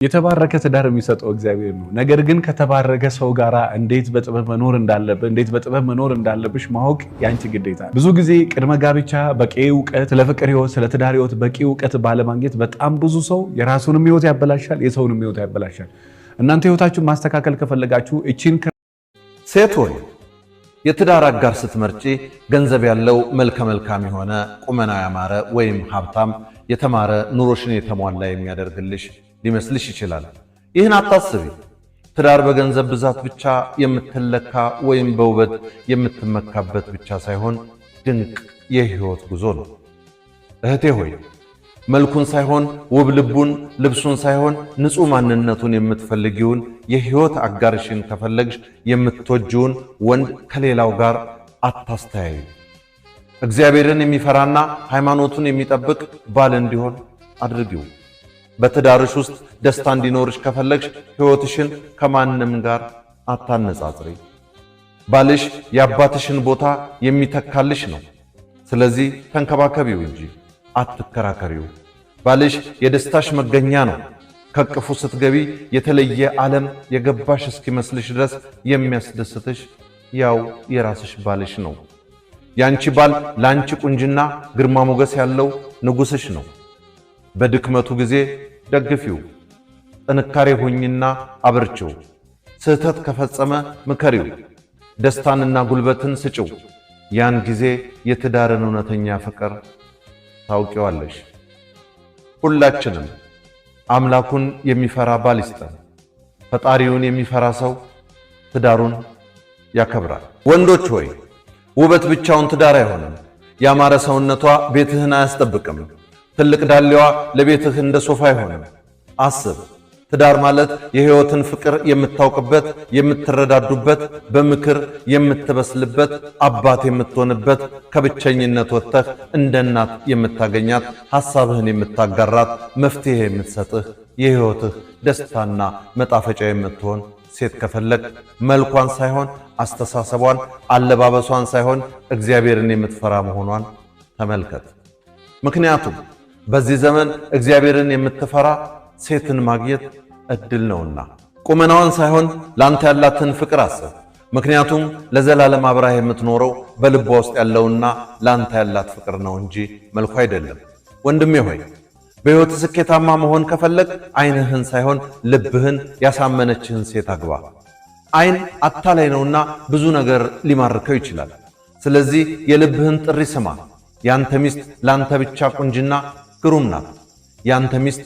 የተባረከ ትዳር የሚሰጠው እግዚአብሔር ነው። ነገር ግን ከተባረከ ሰው ጋራ እንዴት በጥበብ መኖር እንዳለበት እንዴት በጥበብ መኖር እንዳለብሽ ማወቅ ያንቺ ግዴታ ነው። ብዙ ጊዜ ቅድመ ጋብቻ በቂ ዕውቀት ስለ ፍቅር ህይወት ስለ ትዳር ህይወት በቂ ዕውቀት ባለማግኘት በጣም ብዙ ሰው የራሱንም ህይወት ያበላሻል፣ የሰውንም ህይወት ያበላሻል። እናንተ ህይወታችሁን ማስተካከል ከፈለጋችሁ እቺን ሴት ሆይ የትዳር አጋር ስትመርጪ ገንዘብ ያለው መልከ መልካም የሆነ ቁመና ያማረ ወይም ሀብታም የተማረ ኑሮሽን የተሟላ የሚያደርግልሽ ሊመስልሽ ይችላል። ይህን አታስቢ። ትዳር በገንዘብ ብዛት ብቻ የምትለካ ወይም በውበት የምትመካበት ብቻ ሳይሆን ድንቅ የህይወት ጉዞ ነው። እህቴ ሆይ መልኩን ሳይሆን ውብ ልቡን፣ ልብሱን ሳይሆን ንጹህ ማንነቱን የምትፈልጊውን የህይወት አጋርሽን ከፈለግሽ የምትወጂውን ወንድ ከሌላው ጋር አታስተያዩ። እግዚአብሔርን የሚፈራና ሃይማኖቱን የሚጠብቅ ባል እንዲሆን አድርጊው። በትዳርሽ ውስጥ ደስታ እንዲኖርሽ ከፈለግሽ ህይወትሽን ከማንም ጋር አታነጻጽሪ። ባልሽ የአባትሽን ቦታ የሚተካልሽ ነው። ስለዚህ ተንከባከቢው እንጂ አትከራከሪው። ባልሽ የደስታሽ መገኛ ነው። ከቅፉ ስትገቢ የተለየ ዓለም የገባሽ እስኪመስልሽ ድረስ የሚያስደስትሽ ያው የራስሽ ባልሽ ነው። ያንቺ ባል ላንቺ ቁንጅና ግርማ ሞገስ ያለው ንጉስሽ ነው። በድክመቱ ጊዜ ደግፊው፣ ጥንካሬ ሁኝና አብርቺው። ስህተት ከፈጸመ ምከሪው፣ ደስታንና ጉልበትን ስጪው። ያን ጊዜ የትዳርን እውነተኛ ፍቅር ታውቂዋለሽ። ሁላችንም አምላኩን የሚፈራ ባል ይስጠን። ፈጣሪውን የሚፈራ ሰው ትዳሩን ያከብራል። ወንዶች ሆይ ውበት ብቻውን ትዳር አይሆንም። ያማረ ሰውነቷ ቤትህን አያስጠብቅም። ትልቅ ዳሌዋ ለቤትህ እንደ ሶፋ አይሆንም። አስብ፣ ትዳር ማለት የህይወትን ፍቅር የምታውቅበት፣ የምትረዳዱበት፣ በምክር የምትበስልበት፣ አባት የምትሆንበት፣ ከብቸኝነት ወጥተህ እንደ እናት የምታገኛት፣ ሐሳብህን የምታጋራት፣ መፍትሄ የምትሰጥህ፣ የህይወትህ ደስታና መጣፈጫ የምትሆን ሴት ከፈለግ መልኳን ሳይሆን አስተሳሰቧን፣ አለባበሷን ሳይሆን እግዚአብሔርን የምትፈራ መሆኗን ተመልከት። ምክንያቱም በዚህ ዘመን እግዚአብሔርን የምትፈራ ሴትን ማግኘት እድል ነውና። ቁመናዋን ሳይሆን ላንተ ያላትን ፍቅር አስብ። ምክንያቱም ለዘላለም አብራህ የምትኖረው በልቧ ውስጥ ያለውና ላንተ ያላት ፍቅር ነው እንጂ መልኩ አይደለም። ወንድሜ ሆይ በሕይወት ስኬታማ መሆን ከፈለግ ዓይንህን ሳይሆን ልብህን ያሳመነችህን ሴት አግባ። ዓይን አታላይ ነውና ብዙ ነገር ሊማርከው ይችላል። ስለዚህ የልብህን ጥሪ ስማ። ያንተ ሚስት ላንተ ብቻ ቁንጅና ግሩም ናት። ያንተ ሚስት